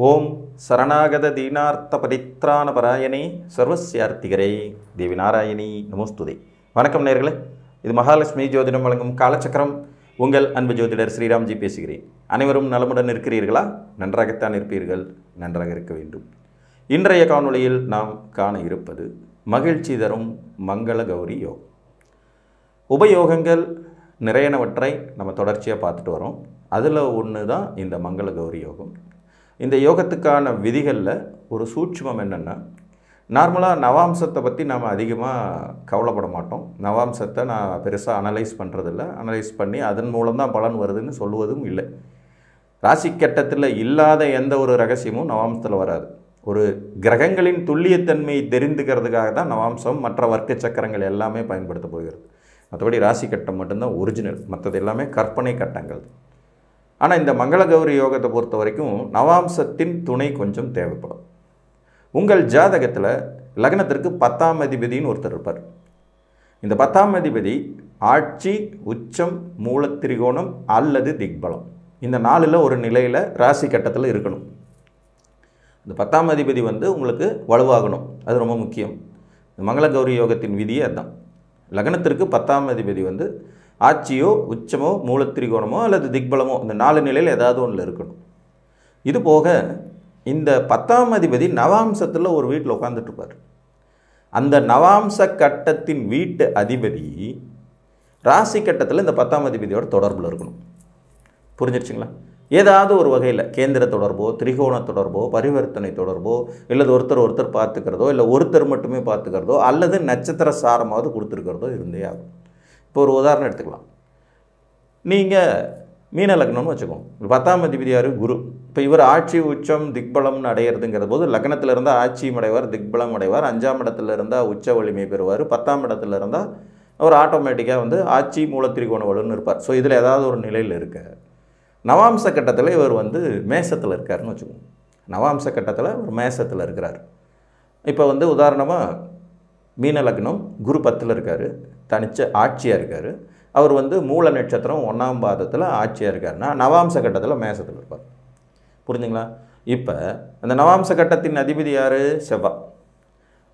ஓம் சரணாகத தீனார்த்த பரித்ராண பராயணே சர்வஸ்யார்த்திகரே தேவி நாராயணி நமோஸ்துதே. வணக்கம் நேயர்களே, இது மகாலட்சுமி ஜோதிடம் வழங்கும் காலச்சக்கரம். உங்கள் அன்பு ஜோதிடர் ஸ்ரீராம்ஜி பேசுகிறேன். அனைவரும் நலமுடன் இருக்கிறீர்களா? நன்றாகத்தான் இருப்பீர்கள், நன்றாக இருக்க வேண்டும். இன்றைய காணொளியில் நாம் காண இருப்பது மகிழ்ச்சி தரும் மங்கள கௌரி யோகம். உபயோகங்கள் நிறையனவற்றை நம்ம தொடர்ச்சியாக பார்த்துட்டு வரோம். அதில் ஒன்று தான் இந்த மங்கள கௌரி யோகம். இந்த யோகத்துக்கான விதிகளில் ஒரு சூட்சுமம் என்னென்னா, நார்மலாக நவாம்சத்தை பற்றி நாம் அதிகமாக கவலைப்பட மாட்டோம். நவாம்சத்தை நான் பெருசாக அனலைஸ் பண்ணுறதில்ல. அனலைஸ் பண்ணி அதன் மூலம்தான் பலன் வருதுன்னு சொல்லுவதும் இல்லை. ராசி கட்டத்தில் இல்லாத எந்த ஒரு ரகசியமும் நவாம்சத்தில் வராது. ஒரு கிரகங்களின் துல்லியத்தன்மையை தெரிந்துக்கிறதுக்காக தான் நவாம்சம் மற்ற வர்க்க சக்கரங்கள் எல்லாமே பயன்படுத்த போகிறது. மற்றபடி ராசி கட்டம் மட்டும்தான் ஒரிஜினல், மற்றது எல்லாமே கற்பனை கட்டங்கள். ஆனால் இந்த மங்கள கௌரி யோகத்தை பொறுத்த வரைக்கும் நவாம்சத்தின் துணை கொஞ்சம் தேவைப்படும். உங்கள் ஜாதகத்தில் லக்னத்திற்கு 10ஆம் அதிபதினு ஒருத்தர் இருப்பார். இந்த 10ஆம் அதிபதி ஆட்சி, உச்சம், மூலத்திரிகோணம் அல்லது திக்பலம், இந்த 4ல் ஒரு நிலையில் ராசி கட்டத்தில் இருக்கணும். இந்த 10ஆம் அதிபதி உங்களுக்கு வலுவாகணும், அது ரொம்ப முக்கியம். மங்கள கௌரி யோகத்தின் விதியே அதுதான். லக்னத்திற்கு 10ஆம் அதிபதி ஆட்சியோ, உச்சமோ, மூலத்திரிகோணமோ அல்லது திக்பலமோ, இந்த 4 நிலையில் ஏதாவது ஒன்றில் இருக்கணும். இது போக இந்த 10ஆம் அதிபதி நவாம்சத்தில் ஒரு வீட்டில் உட்காந்துட்ருப்பார். அந்த நவாம்ச கட்டத்தின் வீட்டு அதிபதி ராசி கட்டத்தில் இந்த 10ஆம் அதிபதியோட தொடர்பில் இருக்கணும். புரிஞ்சிருச்சுங்களா? ஏதாவது ஒரு வகையில் கேந்திர தொடர்போ, திரிகோண தொடர்போ, பரிவர்த்தனை தொடர்போ, இல்லை ஒருத்தர் பார்த்துக்கிறதோ, இல்லை ஒருத்தர் மட்டுமே பார்த்துக்கிறதோ, அல்லது நட்சத்திர சாரமாவது கொடுத்துருக்கிறதோ இருந்தே ஆகும். இப்போ ஒரு உதாரணம் எடுத்துக்கலாம். நீங்கள் மீன லக்னம்னு வச்சுக்கோங்க. 10ஆம் அதிபதி யார்? குரு. இப்போ இவர் ஆட்சி, உச்சம், திக்பலம்னு அடையிறதுங்கிற போது லக்னத்தில் இருந்தால் ஆட்சியும் அடைவார், திக்பலம் அடைவார். 5ஆம் இடத்துல இருந்தால் உச்ச வலிமை பெறுவார். 10ஆம் இடத்துல இருந்தால் அவர் ஆட்டோமேட்டிக்காக ஆட்சி, மூலத்திரிகோண வலுன்னு இருப்பார். ஸோ இதில் ஏதாவது ஒரு நிலையில் இருக்க. நவாம்ச கட்டத்தில் இவர் மேசத்தில் இருக்காருன்னு வச்சுக்கோங்க. நவாம்ச கட்டத்தில் ஒரு மேசத்தில் இருக்கிறார். இப்போ உதாரணமாக மீன லக்னம், குரு 10ல் இருக்கார், தனிச்ச ஆட்சியாக இருக்கார். அவர் மூல நட்சத்திரம் 1ஆம் பாதத்தில் ஆட்சியாக இருக்காருன்னா நவாம்ச கட்டத்தில் மேசத்தில் இருப்பார். புரிஞ்சுங்களா? இப்போ அந்த நவாம்ச கட்டத்தின் அதிபதி யார்? செவ்வாய்.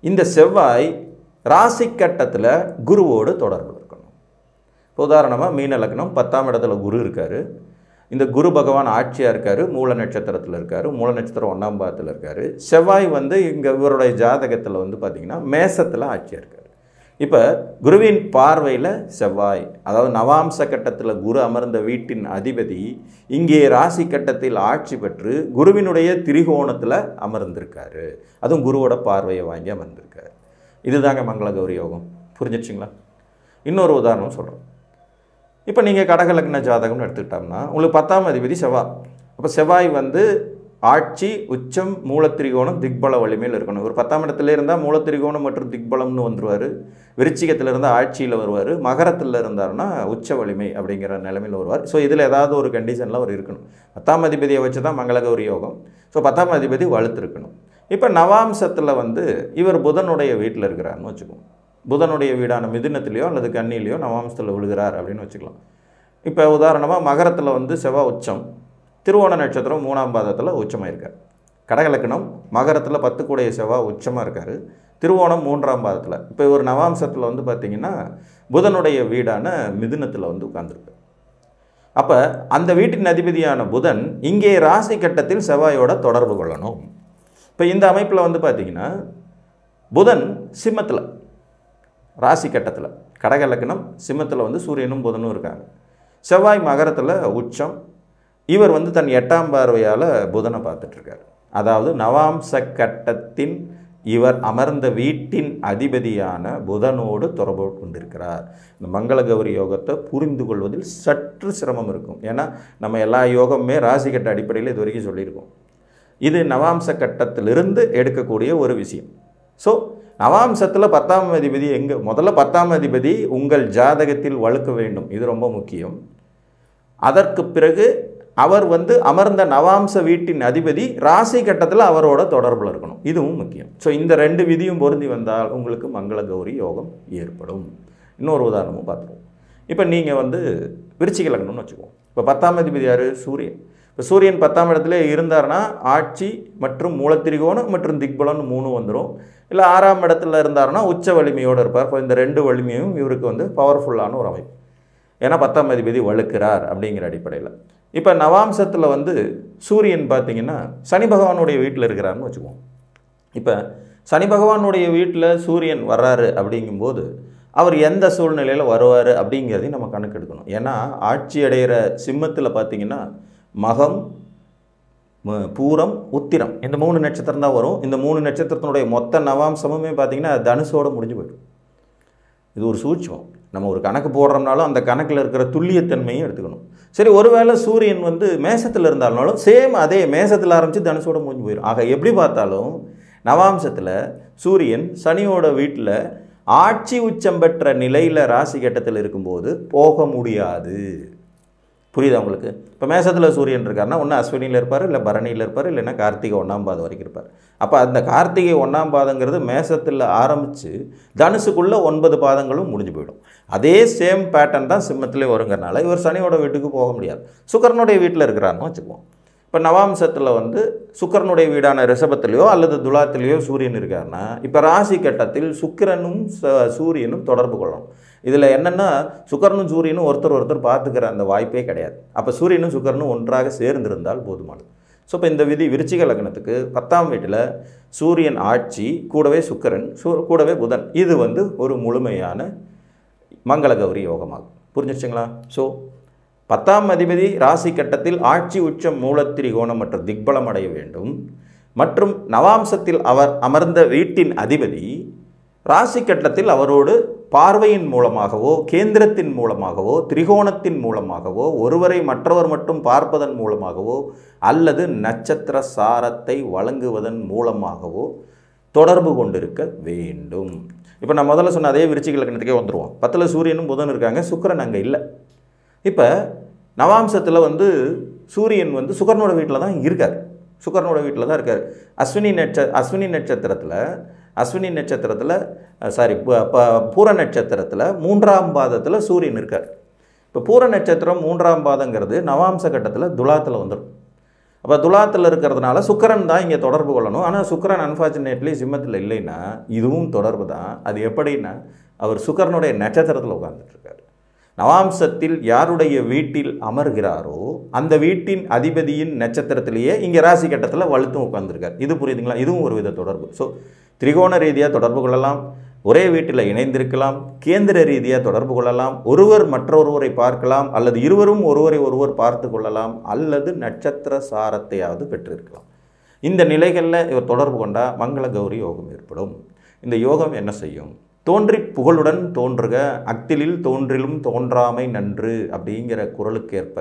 இந்த செவ்வாய் ராசி கட்டத்தில் குருவோடு தொடர்பு இருக்கணும். இப்போ உதாரணமாக மீன லக்னம் 10ஆம் இடத்துல குரு இருக்கார். இந்த குரு பகவான் ஆட்சியாக இருக்கார், மூல நட்சத்திரத்தில் இருக்கார். மூல நட்சத்திரம் 1ஆம் பாதத்தில் இருக்கார். செவ்வாய் இங்கே இவருடைய ஜாதகத்தில் பார்த்திங்கன்னா மேசத்தில் ஆட்சியாக இருக்கார். இப்போ குருவின் பார்வையில் செவ்வாய், அதாவது நவாம்ச கட்டத்தில் குரு அமர்ந்த வீட்டின் அதிபதி இங்கே ராசி கட்டத்தில் ஆட்சி பெற்று குருவினுடைய திரிகோணத்தில் அமர்ந்திருக்காரு. அதுவும் குருவோட பார்வையை வாங்கி அமர்ந்திருக்காரு. இதுதாங்க மங்கள கௌரி யோகம். புரிஞ்சிடுச்சிங்களா? இன்னொரு உதாரணம் சொல்கிறோம். இப்போ நீங்கள் கடக லக்ன ஜாதகம்னு எடுத்துக்கிட்டோம்னா உங்களுக்கு 10ஆம் அதிபதி செவ்வாய். அப்போ செவ்வாய் ஆட்சி, உச்சம், மூலத்திரிகோணம், திக்பல வலிமையில் இருக்கணும். ஒரு 10ஆம் இடத்துல இருந்தால் மூலத்திரிகோணம் மற்றும் திக்பலம்னு வந்துடுவார். விருச்சிகத்தில் இருந்தால் ஆட்சியில் வருவார். மகரத்தில் இருந்தார்னா உச்ச வலிமை அப்படிங்கிற நிலைமையில் வருவார். ஸோ இதில் ஏதாவது ஒரு கண்டிஷனில் அவர் இருக்கணும். 10ஆம் அதிபதியை வச்சு தான் மங்கள கௌரி யோகம். ஸோ 10ஆம் அதிபதி வலுத்திருக்கணும். இப்போ நவாம்சத்தில் இவர் புதனுடைய வீட்டில் இருக்கிறாருன்னு வச்சுக்கோங்க. புதனுடைய வீடான மிதுனத்திலேயோ அல்லது கன்னியிலையோ நவாம்சத்தில் விழுகிறார் அப்படின்னு வச்சுக்கலாம். இப்போ உதாரணமாக மகரத்தில் செவ்வாய் உச்சம், திருவோண நட்சத்திரம் 3ஆம் பாதத்தில் உச்சமாக இருக்கார். கடகலக்கணம் மகரத்தில் 10 கூடைய செவ்வாய் உச்சமாக இருக்கார். திருவோணம் 3ஆம் பாதத்தில். இப்போ இவர் நவாம்சத்தில் பார்த்திங்கன்னா புதனுடைய வீடான மிதுனத்தில் உட்கார்ந்துருக்கார். அப்போ அந்த வீட்டின் அதிபதியான புதன் இங்கே ராசி கட்டத்தில் செவ்வாயோட தொடர்பு கொள்ளணும். இப்போ இந்த அமைப்பில் பார்த்திங்கன்னா புதன் சிம்மத்தில் ராசி கட்டத்தில், கடக லக்னம் சிம்மத்தில் சூரியனும் புதனும் இருக்காங்க. செவ்வாய் மகரத்தில் உச்சம். இவர் தன் 8ஆம் பார்வையால் புதனை பார்த்துட்ருக்கார். அதாவது நவாம்ச கட்டத்தின் இவர் அமர்ந்த வீட்டின் அதிபதியான புதனோடு தொடர்பு கொண்டிருக்கிறார். இந்த மங்கள கௌரி யோகத்தை புரிந்து கொள்வதில் சற்று சிரமம் இருக்கும். ஏன்னா நம்ம எல்லா யோகமுமே ராசி கட்ட அடிப்படையில் இது வரைக்கும் சொல்லியிருக்கோம். இது நவாம்ச கட்டத்திலிருந்து எடுக்கக்கூடிய ஒரு விஷயம். ஸோ நவாம்சத்தில் 10ஆம் அதிபதி முதல்ல 10ஆம் அதிபதி உங்கள் ஜாதகத்தில் வலுக்க வேண்டும். இது ரொம்ப முக்கியம். அதற்கு பிறகு அவர் அமர்ந்த நவாம்ச வீட்டின் அதிபதி ராசி கட்டத்தில் அவரோட தொடர்பில் இருக்கணும். இதுவும் முக்கியம். ஸோ இந்த 2 விதியும் பொருந்தி வந்தால் உங்களுக்கு மங்கள கௌரி யோகம் ஏற்படும். இன்னொரு உதாரணமும் பார்த்துருவோம். இப்போ நீங்கள் விருச்சிக லக்னம்னு வச்சுக்குவோம். இப்போ 10ஆம் அதிபதி யார்? சூரியன். இப்போ சூரியன் 10ஆம் இடத்துல இருந்தார்னா ஆட்சி மற்றும் மூலத்திரிகோணம் மற்றும் திக்பலம்னு 3 வந்துடும். இல்லை 6ஆம் இடத்துல இருந்தார்னா உச்ச வலிமையோடு இருப்பார். இப்போ இந்த 2 வலிமையும் இவருக்கு வந்து பவர்ஃபுல்லான ஒரு அமைப்பு. ஏன்னா 10ஆம் அதிபதி வலுக்கிறார் அப்படிங்கிற அடிப்படையில். இப்போ நவாம்சத்தில் வந்து சூரியன் பார்த்திங்கன்னா சனி பகவானுடைய வீட்டில் இருக்கிறாருன்னு வச்சுக்குவோம். இப்போ சனி பகவானுடைய வீட்டில் சூரியன் வர்றாரு அப்படிங்கும்போது அவர் எந்த சூழ்நிலையில் வருவார் அப்படிங்கிறதையும் நம்ம கணக்கெடுக்கணும். ஏன்னா ஆட்சி அடைகிற சிம்மத்தில் பார்த்திங்கன்னா மகம், பூரம், உத்திரம் இந்த 3 நட்சத்திரம் தான் வரும். இந்த 3 நட்சத்திரத்தினுடைய மொத்த நவாம்சமுமே பார்த்திங்கன்னா தனுசோடு முடிஞ்சு போய்டும். இது ஒரு சூட்சம். நம்ம ஒரு கணக்கு போடுறோம்னாலும் அந்த கணக்கில் இருக்கிற துல்லியத்தன்மையும் எடுத்துக்கணும். சரி, ஒருவேளை சூரியன் வந்து மேசத்தில் இருந்தாலும் சேம் அதே மேசத்தில் ஆரம்பித்து தனுசோடு முடிஞ்சு போயிடும். ஆக எப்படி பார்த்தாலும் நவாம்சத்தில் சூரியன் சனியோட வீட்டில் ஆட்சி உச்சம் பெற்ற நிலையில் ராசி கட்டத்தில் இருக்கும்போது போக முடியாது. புரியுதா உங்களுக்கு? இப்போ மேசத்தில் சூரியன் இருக்காருன்னா ஒன்று அஸ்வினியில் இருப்பார், இல்லை பரணியில் இருப்பார், இல்லைன்னா கார்த்திகை 1ஆம் பாதம் வரைக்கும் இருப்பார். அப்போ அந்த கார்த்திகை 1ஆம் பாதங்கிறது மேசத்தில் ஆரம்பித்து தனுசுக்குள்ளே 9 பாதங்களும் முடிஞ்சு போயிடும். அதே சேம் பேட்டர்ன் தான் சிம்மத்திலே வருங்கிறனால இவர் சனியோட வீட்டுக்கு போக முடியாது. சுக்கிரனுடைய வீட்டில் இருக்கிறாருன்னு வச்சுக்குவோம். இப்போ நவாம்சத்தில் வந்து சுக்கிரனுடைய வீடான ரிஷபத்திலேயோ அல்லது துலாத்திலேயோ சூரியன் இருக்காருன்னா இப்போ ராசி கட்டத்தில் சுக்கிரனும் சூரியனும் தொடர்பு கொள்ளணும். இதில் என்னென்னா சுக்கிரனும் சூரியனும் ஒருத்தர் பார்த்துக்கிற அந்த வாய்ப்பே கிடையாது. அப்போ சூரியனும் சுக்கிரனும் ஒன்றாக சேர்ந்திருந்தால் போதுமானது. ஸோ இப்போ இந்த விதி விருச்சிக லக்னத்துக்கு 10ஆம் வீட்டில் சூரியன் ஆட்சி, கூடவே சுக்கிரன், கூடவே புதன், இது வந்து ஒரு முழுமையான மங்கள கௌரி யோகமாகும். புரிஞ்சிருச்சுங்களா? ஸோ 10ஆம் அதிபதி ராசி கட்டத்தில் ஆட்சி உச்சம் மூலத்திரிகோணம் மற்றும் திக்பலம் அடைய வேண்டும். மற்றும் நவாம்சத்தில் அவர் அமர்ந்த வீட்டின் அதிபதி ராசி கட்டத்தில் அவரோடு பார்வையின் மூலமாகவோ கேந்திரத்தின் மூலமாகவோ திரிகோணத்தின் மூலமாகவோ ஒருவரை மற்றவர் மட்டும் பார்ப்பதன் மூலமாகவோ அல்லது நட்சத்திர சாரத்தை வழங்குவதன் மூலமாகவோ தொடர்பு கொண்டிருக்க வேண்டும். இப்போ நான் முதல்ல சொன்ன அதே விருச்சிக லக்னத்துக்கே வந்துடுவோம். 10ல் சூரியனும் புதன் இருக்காங்க, சுக்கிரன் அங்கே இல்லை. இப்போ நவாம்சத்தில் வந்து சூரியன் வந்து சுக்கிரனோட வீட்டில் தான் இருக்கார். அஸ்வினி நட்சத்திரத்தில் பூர நட்சத்திரத்தில் 3ஆம் பாதத்தில் சூரியன் இருக்கார். இப்போ பூர நட்சத்திரம் 3ஆம் பாதங்கிறது நவாம்ச கட்டத்தில் துலாத்தில் வந்துடும். அப்போ துலாத்தில் இருக்கிறதுனால சுக்கிரன் தான் இங்கே தொடர்பு கொள்ளணும். ஆனால் சுக்கிரன் அன்ஃபார்ச்சுனேட்லி சிம்மத்தில் இல்லைன்னா இதுவும் தொடர்பு தான். அது எப்படின்னா அவர் சுக்கிரனுடைய நட்சத்திரத்தில் உட்கார்ந்துட்டுருக்கார். நவாம்சத்தில் யாருடைய வீட்டில் அமர்கிறாரோ அந்த வீட்டின் அதிபதியின் நட்சத்திரத்திலேயே இங்கே ராசி கட்டத்தில் வலுத்தும் உட்கார்ந்துருக்கார். இது புரியுதுங்களா? இதுவும் ஒரு வித தொடர்பு. ஸோ திரிகோண ரீதியாக தொடர்பு கொள்ளலாம், ஒரே வீட்டில் இணைந்திருக்கலாம், கேந்திர ரீதியாக தொடர்பு கொள்ளலாம், ஒருவர் மற்றொருவரை பார்க்கலாம், அல்லது இருவரும் ஒருவரை பார்த்து கொள்ளலாம், அல்லது நட்சத்திர சாரத்தையாவது பெற்றிருக்கலாம். இந்த நிலைகளில் இவர் தொடர்பு கொண்டால் மங்கள கௌரி யோகம் ஏற்படும். இந்த யோகம் என்ன செய்யும்? தோன்றி புகழுடன் தோன்றுக, அக்திலில் தோன்றிலும் தோன்றாமை நன்று அப்படிங்கிற குறளுக்கேற்ப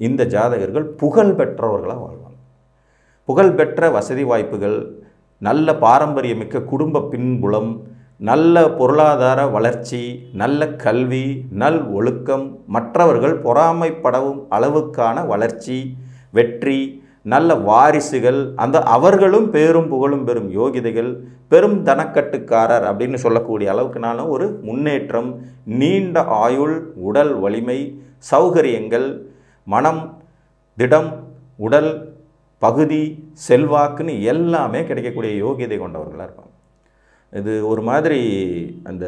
இந்த ஜாதகர்கள் புகழ் பெற்றவர்களாக வாழ்வாங்க. புகழ் பெற்ற வசதி வாய்ப்புகள், நல்ல பாரம்பரியமிக்க குடும்ப பின்புலம், நல்ல பொருளாதார வளர்ச்சி, நல்ல கல்வி, நல் ஒழுக்கம், மற்றவர்கள் பொறாமைப்படவும் அளவுக்கான வளர்ச்சி, வெற்றி, நல்ல வாரிசுகள், அவர்களும் பேரும் புகழும் பெறும் யோகிதைகள், பெரும் தனக்கட்டுக்காரர் அப்படின்னு சொல்லக்கூடிய அளவுக்குனால ஒரு முன்னேற்றம், நீண்ட ஆயுள், உடல் வலிமை, சௌகரியங்கள், மனம், திடம், உடல் பகுதி, செல்வாக்குன்னு எல்லாமே கிடைக்கக்கூடிய யோகியதை கொண்டவர்களாக இருப்பாங்க. இது ஒரு மாதிரி அந்த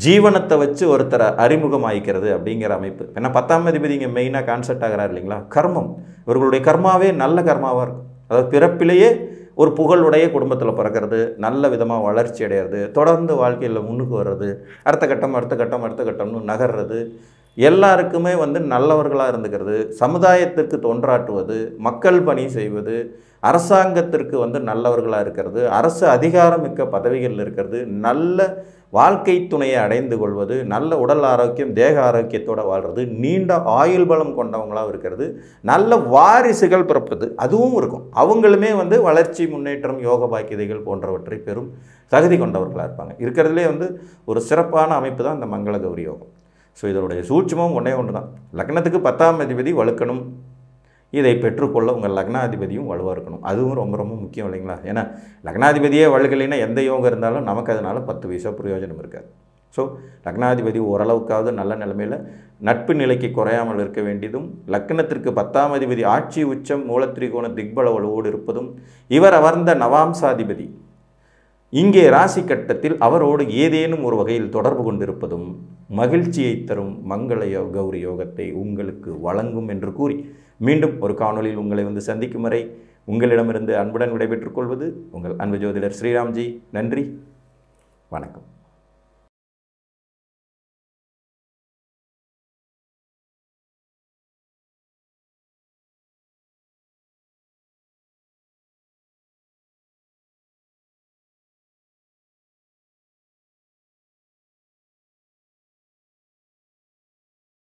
ஜீவனத்தை வச்சு ஒருத்தரை அறிமுகமாகிக்கிறது அப்படிங்கிற அமைப்பு. ஏன்னா 10ஆம் அதிபதி இங்கே மெயினாக கான்செப்ட் ஆகிறார் இல்லைங்களா? கர்மம். இவர்களுடைய கர்மாவே நல்ல கர்மாவாக இருக்கும். அதாவது பிறப்பிலேயே ஒரு புகழுடைய குடும்பத்தில் பிறக்கிறது, நல்ல விதமாக வளர்ச்சி அடைகிறது, தொடர்ந்து வாழ்க்கையில் முன்னுக்கு வர்றது, அடுத்த கட்டம்னு நகர்றது, எல்லாருக்குமே நல்லவர்களாக இருந்துக்கிறது, சமுதாயத்திற்கு தொன்றாற்றுவது, மக்கள் பணி செய்வது, அரசாங்கத்திற்கு நல்லவர்களாக இருக்கிறது, அரசு அதிகாரமிக்க பதவிகளில் இருக்கிறது, நல்ல வாழ்க்கை துணையை அடைந்து கொள்வது, நல்ல உடல் ஆரோக்கியம், தேக ஆரோக்கியத்தோடு வாழ்கிறது, நீண்ட ஆயுள் பலம் கொண்டவங்களாக இருக்கிறது, நல்ல வாரிசுகள் பிறப்பது அதுவும் இருக்கும். அவங்களுமே வளர்ச்சி, முன்னேற்றம், யோக பாக்கியதைகள் போன்றவற்றை பெரும் தகுதி கொண்டவர்களாக இருப்பாங்க. இருக்கிறதுலே ஒரு சிறப்பான அமைப்பு தான் இந்த மங்கள கௌரி யோகம். ஸோ இதனுடைய சூட்சமும் ஒன்றே ஒன்று தான். லக்னத்துக்கு 10ஆம் அதிபதி வலுக்கணும். இதை பெற்றுக்கொள்ள உங்கள் லக்னாதிபதியும் வலுவாக இருக்கணும். அதுவும் ரொம்ப ரொம்ப முக்கியம் இல்லைங்களா? ஏன்னா லக்னாதிபதியே வலுக்கலைன்னா எந்த யோகம் இருந்தாலும் நமக்கு அதனால் 10 பைசா பிரயோஜனம் இருக்காது. ஸோ லக்னாதிபதி ஓரளவுக்காவது நல்ல நிலைமையில் நட்பு நிலைக்கு குறையாமல் இருக்க வேண்டியதும், லக்னத்திற்கு 10ஆம் அதிபதி ஆட்சி உச்சம் மூலத்திரிகோண திக்பல வலுவோடு இருப்பதும், இவர் அமர்ந்த நவாம்சாதிபதி இங்கே ராசி கட்டத்தில் அவரோடு ஏதேனும் ஒரு வகையில் தொடர்பு கொண்டிருப்பதும் மகிழ்ச்சியை தரும் மங்கள கௌரி யோகத்தை உங்களுக்கு வழங்கும் என்று கூறி மீண்டும் ஒரு காணொளியில் உங்களை சந்திக்கும் வரை உங்களிடமிருந்து அன்புடன் விடைபெற்றுக் கொள்வது உங்கள் அன்பு ஜோதிடர் ஸ்ரீராம்ஜி. நன்றி, வணக்கம்.